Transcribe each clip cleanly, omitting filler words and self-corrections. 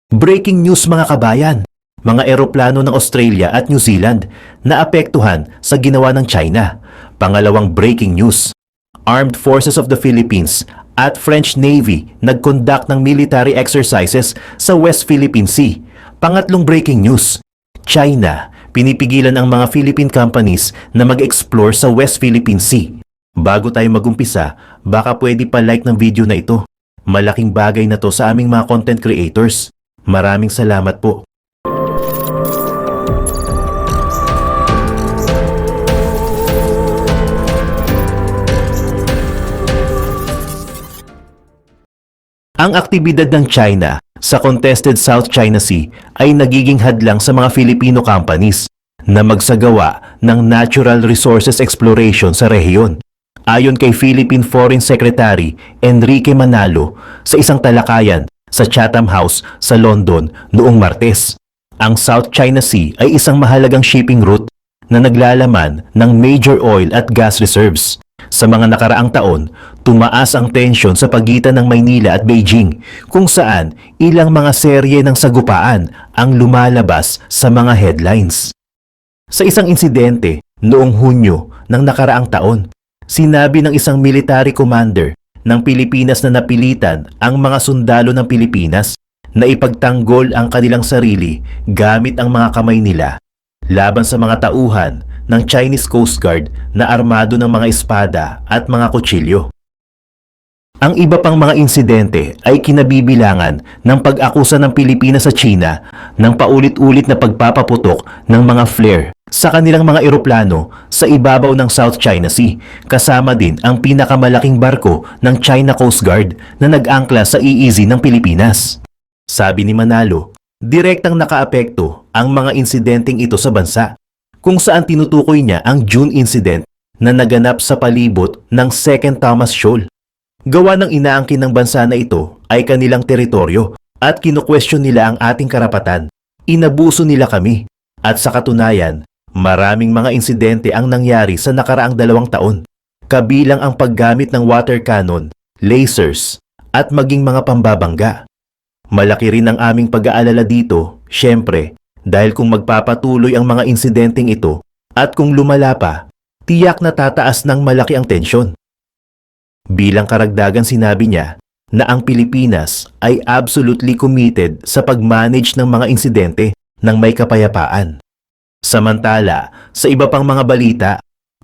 Breaking news mga kabayan! Mga eroplano ng Australia at New Zealand na apektuhan sa ginawa ng China. Pangalawang breaking news. Armed Forces of the Philippines at French Navy nag-conduct ng military exercises sa West Philippine Sea. Pangatlong breaking news. China, pinipigilan ang mga Philippine companies na mag-explore sa West Philippine Sea. Bago tayo magumpisa, baka pwede pa like ng video na ito. Malaking bagay na to sa aming mga content creators. Maraming salamat po. Ang aktibidad ng China sa contested South China Sea ay nagiging hadlang sa mga Filipino companies na magsagawa ng natural resources exploration sa rehiyon. Ayon kay Philippine Foreign Secretary Enrique Manalo sa isang talakayan sa Chatham House sa London noong Martes, ang South China Sea ay isang mahalagang shipping route na naglalaman ng major oil at gas reserves. Sa mga nakaraang taon, tumaas ang tensyon sa pagitan ng Maynila at Beijing kung saan ilang mga serye ng sagupaan ang lumalabas sa mga headlines. Sa isang insidente noong Hunyo ng nakaraang taon, sinabi ng isang military commander ng Pilipinas na napilitan ang mga sundalo ng Pilipinas na ipagtanggol ang kanilang sarili gamit ang mga kamay nila laban sa mga tauhan ng Chinese Coast Guard na armado ng mga espada at mga kutsilyo. Ang iba pang mga insidente ay kinabibilangan ng pag-akusa ng Pilipinas sa China ng paulit-ulit na pagpapaputok ng mga flare sa kanilang mga eroplano sa ibabaw ng South China Sea, kasama din ang pinakamalaking barko ng China Coast Guard na nag-angkla sa EEZ ng Pilipinas. Sabi ni Manalo, direktang nakaapekto ang mga insidenteng ito sa bansa, kung saan tinutukoy niya ang June incident na naganap sa palibot ng Second Thomas Shoal. Gawa ng inaangkin ng bansa na ito ay kanilang teritoryo at kinukwestiyon nila ang ating karapatan. Inabuso nila kami at sa katunayan, maraming mga insidente ang nangyari sa nakaraang 2 taon, kabilang ang paggamit ng water cannon, lasers, at maging mga pambabangga. Malaki rin ang aming pag-aalala dito, syempre, dahil kung magpapatuloy ang mga insidenteng ito at kung lumala pa, tiyak na tataas ng malaki ang tensyon. Bilang karagdagan sinabi niya na ang Pilipinas ay absolutely committed sa pag-manage ng mga insidente ng may kapayapaan. Samantala, sa iba pang mga balita,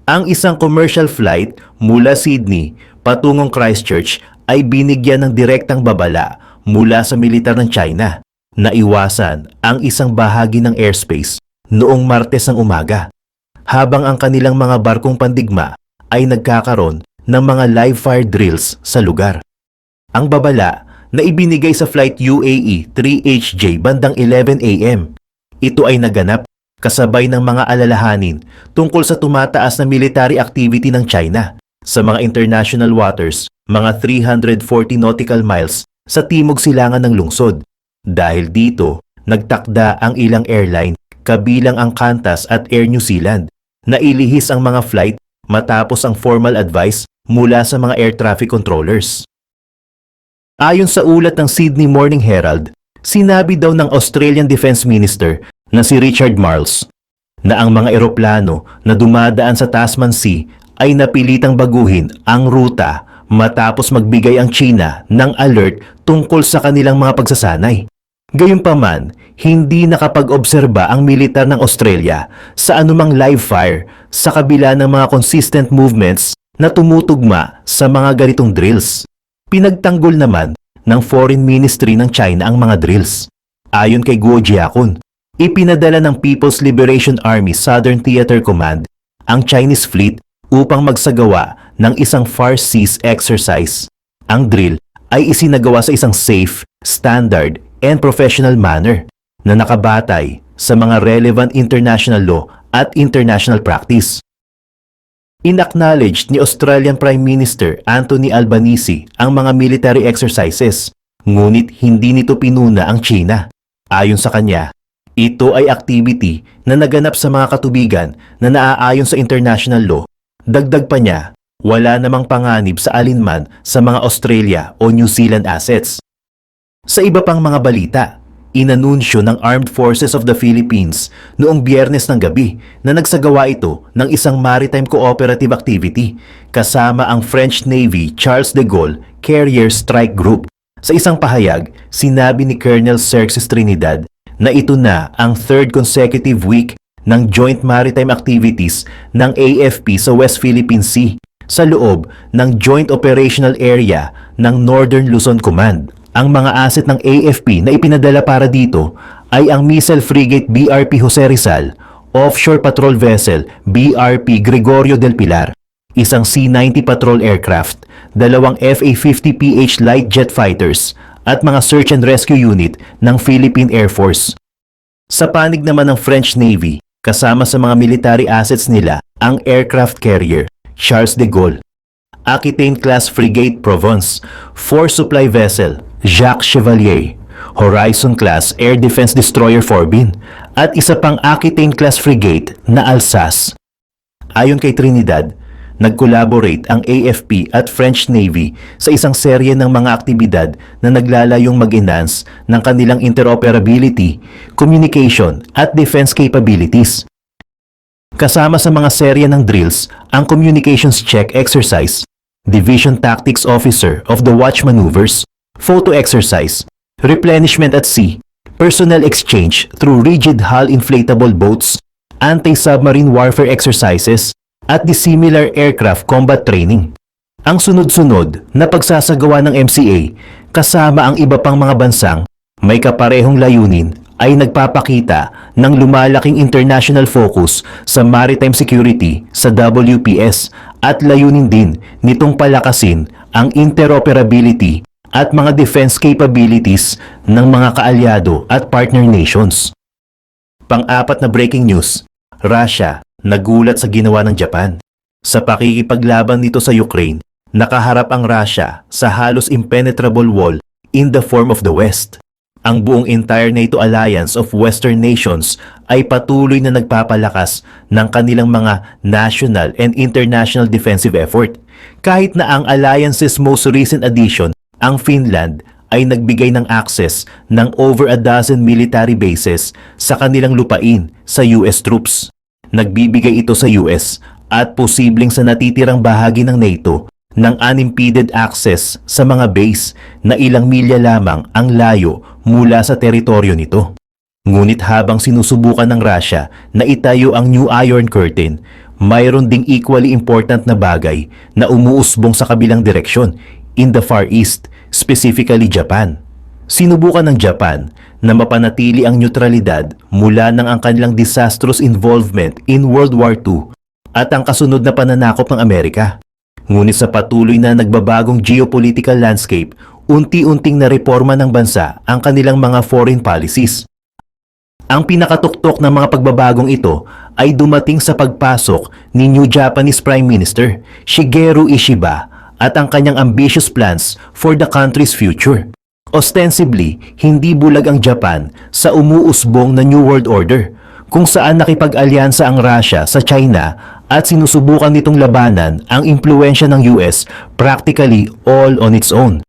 ang isang commercial flight mula Sydney patungong Christchurch ay binigyan ng direktang babala mula sa militar ng China na iwasan ang isang bahagi ng airspace noong Martes ng umaga, habang ang kanilang mga barkong pandigma ay nagkakaroon ng mga live fire drills sa lugar. Ang babala na ibinigay sa flight UAE 3HJ bandang 11 AM. Ito ay naganap kasabay ng mga alalahanin tungkol sa tumataas na military activity ng China sa mga international waters, mga 340 nautical miles sa timog silangan ng lungsod. Dahil dito, nagtakda ang ilang airline kabilang ang Qantas at Air New Zealand na ilihis ang mga flight matapos ang formal advice mula sa mga air traffic controllers. Ayon sa ulat ng Sydney Morning Herald, sinabi daw ng Australian Defence Minister na si Richard Marles na ang mga eroplano na dumadaan sa Tasman Sea ay napilitang baguhin ang ruta matapos magbigay ang China ng alert tungkol sa kanilang mga pagsasanay. Gayunpaman, hindi nakapag-obserba ang militar ng Australia sa anumang live fire sa kabila ng mga consistent movements na tumutugma sa mga ganitong drills. Pinagtanggol naman ng Foreign Ministry ng China ang mga drills. Ayon kay Guo Jiakun, ipinadala ng People's Liberation Army Southern Theater Command ang Chinese fleet upang magsagawa ng isang far seas exercise. Ang drill ay isinagawa sa isang safe, standard, and professional manner na nakabatay sa mga relevant international law at international practice. Inacknowledged ni Australian Prime Minister Anthony Albanese ang mga military exercises, ngunit hindi nito pinuna ang China. Ayon sa kanya, ito ay activity na naganap sa mga katubigan na naaayon sa international law. Dagdag pa niya, wala namang panganib sa alinman sa mga Australia o New Zealand assets. Sa iba pang mga balita, Inanunsyo ng Armed Forces of the Philippines noong Biyernes ng gabi na nagsagawa ito ng isang maritime cooperative activity kasama ang French Navy Charles de Gaulle Carrier Strike Group. Sa isang pahayag, sinabi ni Colonel Xerxes Trinidad na ito na ang third consecutive week ng joint maritime activities ng AFP sa West Philippine Sea sa loob ng Joint Operational Area ng Northern Luzon Command. Ang mga asset ng AFP na ipinadala para dito ay ang missile frigate BRP Jose Rizal, offshore patrol vessel BRP Gregorio del Pilar, isang C-90 patrol aircraft, dalawang FA-50PH light jet fighters, at mga search and rescue unit ng Philippine Air Force. Sa panig naman ng French Navy, kasama sa mga military assets nila ang aircraft carrier Charles de Gaulle, Aquitaine-class frigate Provence, force supply vessel Jacques Chevalier, Horizon-class air defense destroyer Forbin, at isa pang Aquitaine-class frigate na Alsace. Ayon kay Trinidad, nag-collaborate ang AFP at French Navy sa isang serye ng mga aktibidad na naglalayong mag-enhance ng kanilang interoperability, communication at defense capabilities. Kasama sa mga serye ng drills ang Communications Check Exercise, Division Tactics Officer of the Watch Maneuvers, Photo Exercise, Replenishment at Sea, Personnel Exchange through Rigid Hull Inflatable Boats, Anti-Submarine Warfare Exercises, at Dissimilar Aircraft Combat Training. Ang sunod-sunod na pagsasagawa ng MCA kasama ang iba pang mga bansang may kaparehong layunin ay nagpapakita ng lumalaking international focus sa maritime security sa WPS at layunin din nitong palakasin ang interoperability at mga defense capabilities ng mga kaalyado at partner nations. Pang-apat na breaking news, Russia nagulat sa ginawa ng Japan. Sa pakikipaglaban nito sa Ukraine, nakaharap ang Russia sa halos impenetrable wall in the form of the West. Ang buong entire NATO alliance of Western nations ay patuloy na nagpapalakas ng kanilang mga national and international defensive effort. Kahit na ang alliance's most recent addition, ang Finland, ay nagbigay ng access ng over a dozen military bases sa kanilang lupain sa US troops. Nagbibigay ito sa US at posibleng sa natitirang bahagi ng NATO ng unimpeded access sa mga base na ilang milya lamang ang layo mula sa teritoryo nito. Ngunit habang sinusubukan ng Russia na itayo ang New Iron Curtain, mayroon ding equally important na bagay na umuusbong sa kabilang direksyon in the Far East, specifically Japan. Sinubukan ng Japan na mapanatili ang neutralidad mula ng ang kanilang disastrous involvement in World War II at ang kasunod na pananakop ng Amerika. Ngunit sa patuloy na nagbabagong geopolitical landscape, unti-unting nareporma ng bansa ang kanilang mga foreign policies. Ang pinakatuktok ng mga pagbabagong ito ay dumating sa pagpasok ni new Japanese Prime Minister Shigeru Ishiba at ang kanyang ambitious plans for the country's future. Ostensibly, hindi bulag ang Japan sa umuusbong na New World Order, kung saan nakipag-alyansa ang Russia sa China at sinusubukan nitong labanan ang impluensya ng US practically all on its own.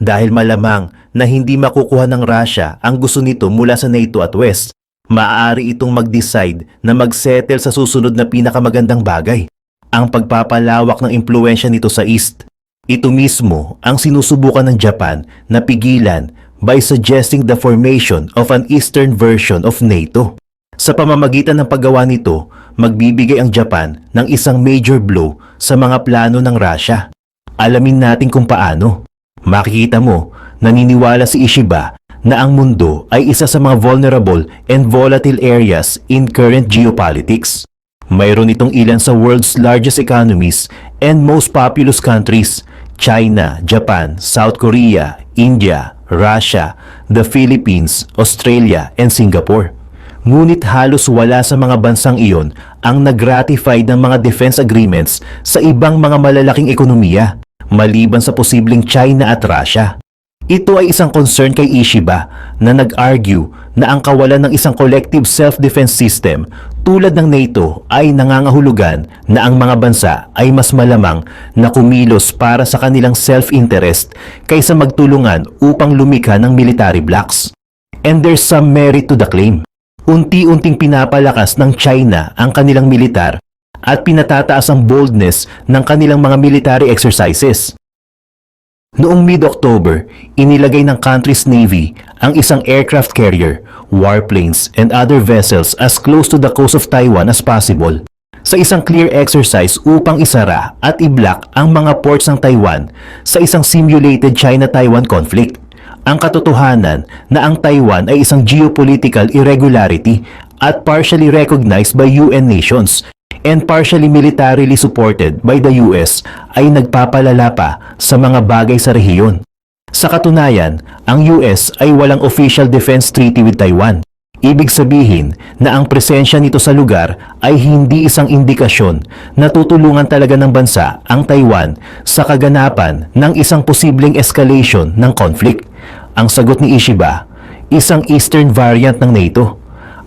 Dahil malamang na hindi makukuha ng Russia ang gusto nito mula sa NATO at West, maaari itong mag-decide na mag-settle sa susunod na pinakamagandang bagay, ang pagpapalawak ng impluensya nito sa East. Ito mismo ang sinusubukan ng Japan na pigilan by suggesting the formation of an Eastern version of NATO. Sa pamamagitan ng paggawa nito, magbibigay ang Japan ng isang major blow sa mga plano ng Russia. Alamin natin kung paano. Makikita mo, naniniwala si Ishiba na ang mundo ay isa sa mga vulnerable and volatile areas in current geopolitics. Mayroon itong ilan sa world's largest economies and most populous countries: China, Japan, South Korea, India, Russia, the Philippines, Australia, and Singapore. Ngunit halos wala sa mga bansang iyon ang nag-ratify ng mga defense agreements sa ibang mga malalaking ekonomiya, maliban sa posibleng China at Russia. Ito ay isang concern kay Ishiba na nag-argue na ang kawalan ng isang collective self-defense system tulad ng NATO ay nangangahulugan na ang mga bansa ay mas malamang na kumilos para sa kanilang self-interest kaysa magtulungan upang lumikha ng military blocs. And there's some merit to the claim. Unti-unting pinapalakas ng China ang kanilang militar at pinatataas ang boldness ng kanilang mga military exercises. Noong mid-October, inilagay ng country's navy ang isang aircraft carrier, warplanes, and other vessels as close to the coast of Taiwan as possible sa isang clear exercise upang isara at i-block ang mga ports ng Taiwan sa isang simulated China-Taiwan conflict. Ang katotohanan na ang Taiwan ay isang geopolitical irregularity at partially recognized by UN nations and partially militarily supported by the US ay nagpapalala pa sa mga bagay sa rehiyon. Sa katunayan, ang US ay walang official defense treaty with Taiwan. Ibig sabihin na ang presensya nito sa lugar ay hindi isang indikasyon na tutulungan talaga ng bansa ang Taiwan sa kaganapan ng isang posibleng escalation ng conflict. Ang sagot ni Ishiba, isang Eastern variant ng NATO.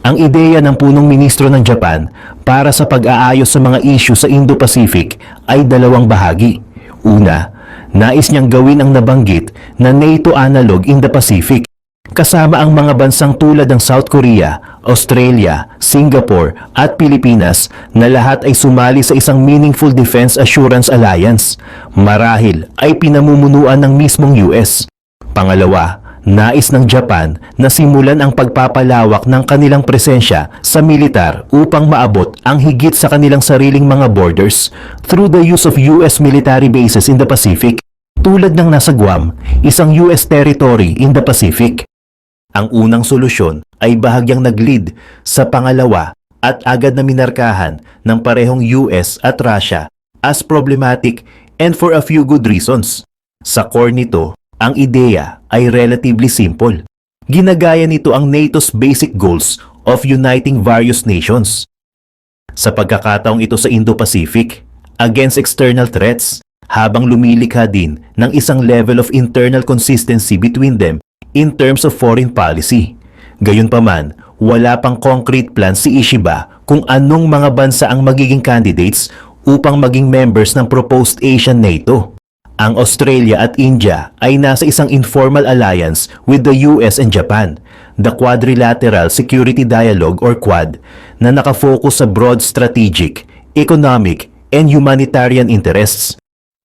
Ang ideya ng punong ministro ng Japan para sa pag-aayos sa mga issue sa Indo-Pacific ay dalawang bahagi. Una, nais niyang gawin ang nabanggit na NATO analog in the Pacific, kasama ang mga bansang tulad ng South Korea, Australia, Singapore at Pilipinas na lahat ay sumali sa isang meaningful defense assurance alliance. Marahil ay pinamumunuan ng mismong US. Pangalawa, nais ng Japan na simulan ang pagpapalawak ng kanilang presensya sa militar upang maabot ang higit sa kanilang sariling mga borders through the use of US military bases in the Pacific, tulad ng nasa Guam, isang US territory in the Pacific. Ang unang solusyon ay bahagyang nag-lead sa pangalawa at agad na minarkahan ng parehong US at Russia as problematic and for a few good reasons. Sa core nito, ang ideya ay relatively simple. Ginagaya nito ang NATO's basic goals of uniting various nations. Sa pagkakataong ito sa Indo-Pacific, against external threats, habang lumilikha din ng isang level of internal consistency between them in terms of foreign policy. Gayunpaman, wala pang concrete plan si Ishiba kung anong mga bansa ang magiging candidates upang maging members ng proposed Asian NATO. Ang Australia at India ay nasa isang informal alliance with the US and Japan, the Quadrilateral Security Dialogue or Quad, na nakafocus sa broad strategic, economic, and humanitarian interests.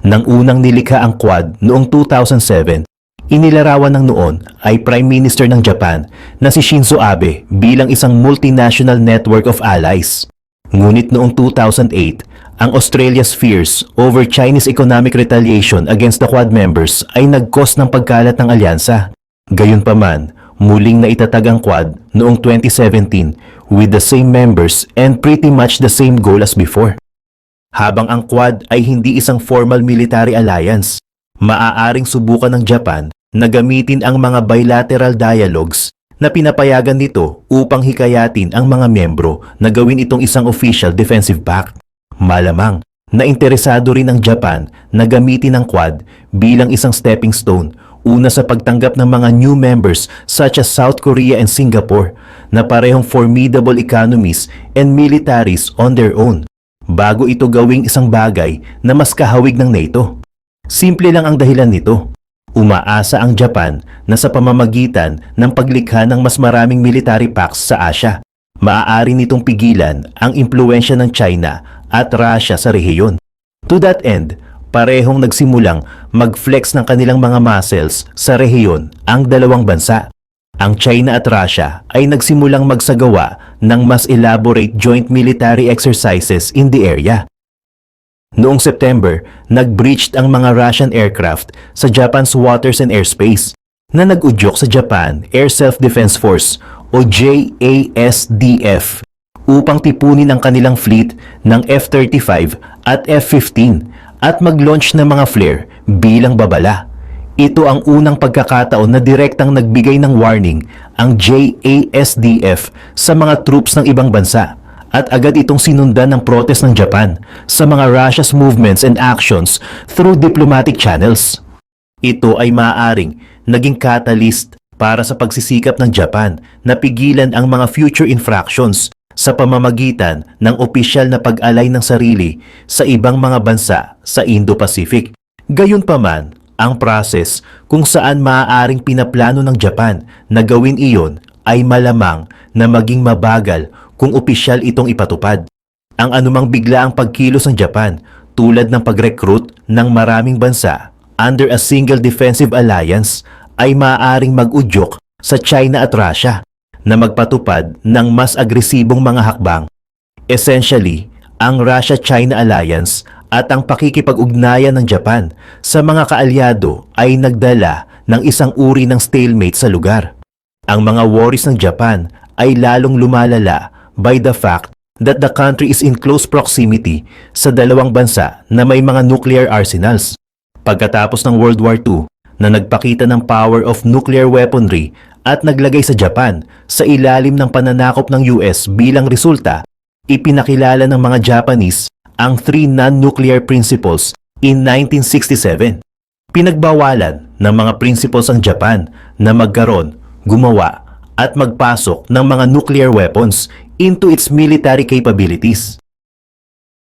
Nang unang nilikha ang Quad noong 2007, inilarawan ng noon ay Prime Minister ng Japan na si Shinzo Abe bilang isang multinational network of allies. Ngunit noong 2008, ang Australia's fears over Chinese economic retaliation against the Quad members ay nag-cause ng pagkalat ng alyansa. Gayunpaman, muling naitatag ang Quad noong 2017 with the same members and pretty much the same goal as before. Habang ang Quad ay hindi isang formal military alliance, maaaring subukan ng Japan na gamitin ang mga bilateral dialogues na pinapayagan nito upang hikayatin ang mga miyembro na gawin itong isang official defensive pact. Malamang na interesado rin ang Japan na gamitin ang Quad bilang isang stepping stone una sa pagtanggap ng mga new members such as South Korea and Singapore na parehong formidable economies and militaries on their own bago ito gawing isang bagay na mas kahawig ng NATO. Simple lang ang dahilan nito. Umaasa ang Japan na sa pamamagitan ng paglikha ng mas maraming military pacts sa Asia, maaari nitong pigilan ang impluensya ng China at Russia sa rehiyon. To that end, parehong nagsimulang mag-flex ng kanilang mga muscles sa rehiyon ang dalawang bansa. Ang China at Russia ay nagsimulang magsagawa ng mas elaborate joint military exercises in the area. Noong September, nag-breached ang mga Russian aircraft sa Japan's waters and airspace na nag-udyok sa Japan Air Self-Defense Force o JASDF upang tipunin ang kanilang fleet ng F-35 at F-15 at mag-launch ng mga flare bilang babala. Ito ang unang pagkakataon na direktang nagbigay ng warning ang JASDF sa mga troops ng ibang bansa at agad itong sinundan ng protest ng Japan sa mga Russia's movements and actions through diplomatic channels. Ito ay maaaring naging catalyst para sa pagsisikap ng Japan na pigilan ang mga future infractions sa pamamagitan ng opisyal na pag-alay ng sarili sa ibang mga bansa sa Indo-Pacific. Gayunpaman, Ang process kung saan maaaring pinaplano ng Japan na gawin iyon ay malamang na maging mabagal kung opisyal itong ipatupad. Ang anumang biglaang pagkilos ng Japan tulad ng pag-recruit ng maraming bansa under a single defensive alliance ay maaaring mag-udyok sa China at Russia na magpatupad ng mas agresibong mga hakbang. Essentially, ang Russia-China Alliance at ang pakikipag-ugnayan ng Japan sa mga kaalyado ay nagdala ng isang uri ng stalemate sa lugar. Ang mga worries ng Japan ay lalong lumalala by the fact that the country is in close proximity sa dalawang bansa na may mga nuclear arsenals. Pagkatapos ng World War II na nagpakita ng power of nuclear weaponry at naglagay sa Japan sa ilalim ng pananakop ng US bilang resulta, ipinakilala ng mga Japanese ang 3 non-nuclear principles in 1967. Pinagbawalan ng mga principles ang Japan na magkaroon, gumawa at magpasok ng mga nuclear weapons into its military capabilities.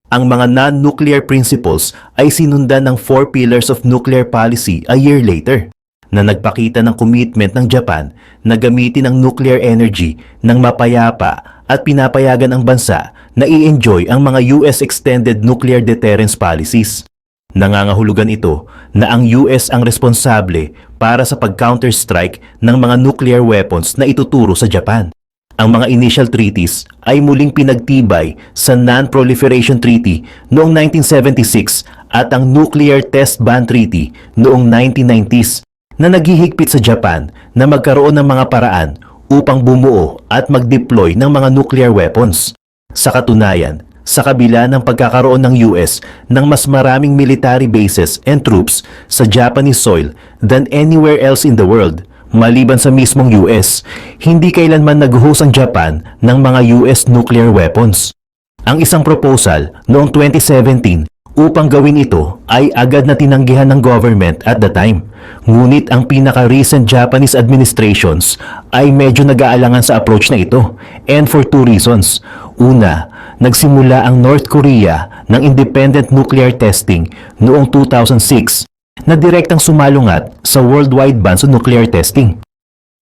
Ang mga non-nuclear principles ay sinundan ng 4 pillars of nuclear policy a year later na nagpakita ng commitment ng Japan na gamitin ang nuclear energy ng mapayapa at pinapayagan ang bansa na i-enjoy ang mga US Extended Nuclear Deterrence Policies. Nangangahulugan ito na ang US ang responsable para sa pag-counter-strike ng mga nuclear weapons na ituturo sa Japan. Ang mga initial treaties ay muling pinagtibay sa Non-Proliferation Treaty noong 1976 at ang Nuclear Test Ban Treaty noong 1990s na naghihigpit sa Japan na magkaroon ng mga paraan upang bumuo at mag-deploy ng mga nuclear weapons. Sa katunayan, sa kabila ng pagkakaroon ng US ng mas maraming military bases and troops sa Japanese soil than anywhere else in the world, maliban sa mismong US, hindi kailanman nag-host ang Japan ng mga US nuclear weapons. Ang isang proposal noong 2017 upang gawin ito ay agad na tinanggihan ng government at the time. Ngunit ang pinaka-recent Japanese administrations ay medyo nag-aalangan sa approach na ito, and for 2 reasons. Una, nagsimula ang North Korea ng independent nuclear testing noong 2006 na direktang sumalungat sa worldwide ban sa nuclear testing.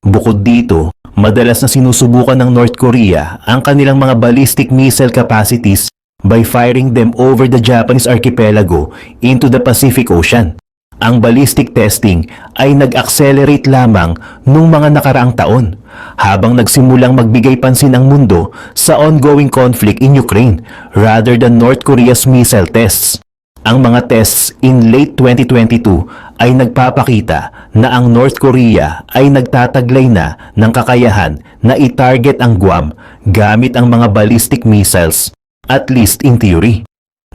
Bukod dito, madalas na sinusubukan ng North Korea ang kanilang mga ballistic missile capacities by firing them over the Japanese archipelago into the Pacific Ocean. Ang ballistic testing ay nag-accelerate lamang nung mga nakaraang taon habang nagsimulang magbigay pansin ang mundo sa ongoing conflict in Ukraine rather than North Korea's missile tests. Ang mga tests in late 2022 ay nagpapakita na ang North Korea ay nagtataglay na ng kakayahan na i-target ang Guam gamit ang mga ballistic missiles, at least in theory.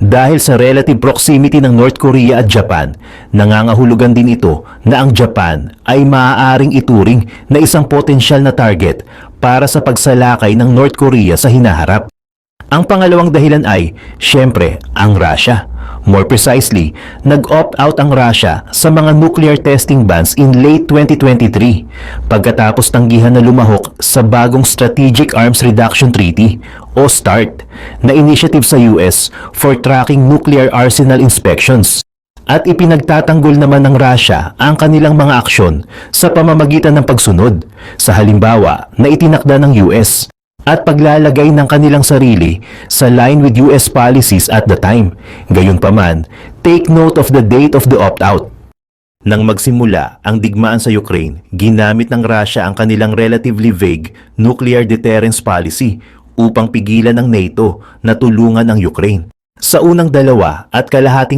Dahil sa relative proximity ng North Korea at Japan, nangangahulugan din ito na ang Japan ay maaaring ituring na isang potensyal na target para sa pagsalakay ng North Korea sa hinaharap. Ang pangalawang dahilan ay, syempre, ang Russia. More precisely, nag-opt-out ang Russia sa mga nuclear testing bans in late 2023 pagkatapos tanggihan na lumahok sa bagong Strategic Arms Reduction Treaty o START na initiative sa US for tracking nuclear arsenal inspections. At ipinagtatanggol naman ng Russia ang kanilang mga aksyon sa pamamagitan ng pagsunod sa halimbawa na itinakda ng US at paglalagay ng kanilang sarili sa line with US policies at the time. Gayunpaman, take note of the date of the opt-out. Nang magsimula ang digmaan sa Ukraine, ginamit ng Russia ang kanilang relatively vague nuclear deterrence policy upang pigilan ng NATO na tulungan ang Ukraine. Sa unang 2.5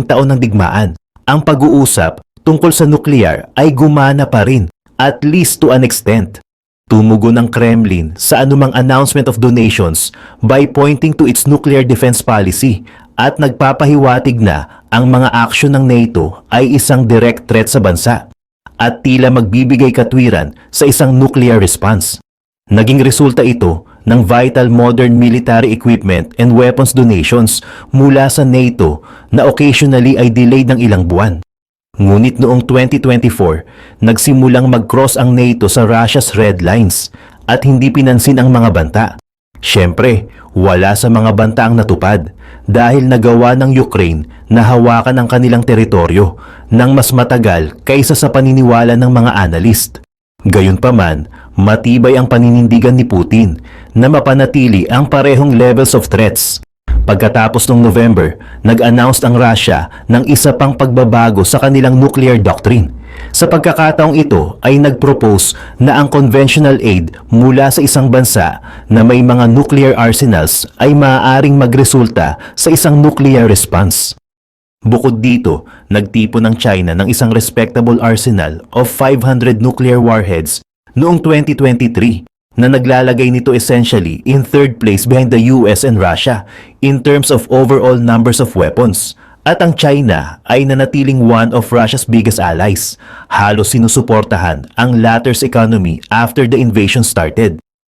taon ng digmaan, ang pag-uusap tungkol sa nuclear ay gumana pa rin, at least to an extent. Tumugon ang Kremlin sa anumang announcement of donations by pointing to its nuclear defense policy at nagpapahiwatig na ang mga aksyon ng NATO ay isang direct threat sa bansa at tila magbibigay katwiran sa isang nuclear response. Naging resulta ito ng vital modern military equipment and weapons donations mula sa NATO na occasionally ay delayed ng ilang buwan. Ngunit noong 2024, nagsimulang mag-cross ang NATO sa Russia's red lines at hindi pinansin ang mga banta. Siyempre, wala sa mga banta ang natupad dahil nagawa ng Ukraine na hawakan ang kanilang teritoryo ng mas matagal kaysa sa paniniwala ng mga analyst. Gayunpaman, matibay ang paninindigan ni Putin na mapanatili ang parehong levels of threats. Pagkatapos ng November, nag-announce ang Russia ng isa pang pagbabago sa kanilang nuclear doctrine. Sa pagkakataong ito ay nag-propose na ang conventional aid mula sa isang bansa na may mga nuclear arsenals ay maaaring magresulta sa isang nuclear response. Bukod dito, nagtipon ng China ng isang respectable arsenal of 500 nuclear warheads noong 2023 na naglalagay nito essentially in third place behind the US and Russia in terms of overall numbers of weapons. At ang China ay nanatiling one of Russia's biggest allies. Halos sinusuportahan ang latter's economy after the invasion started.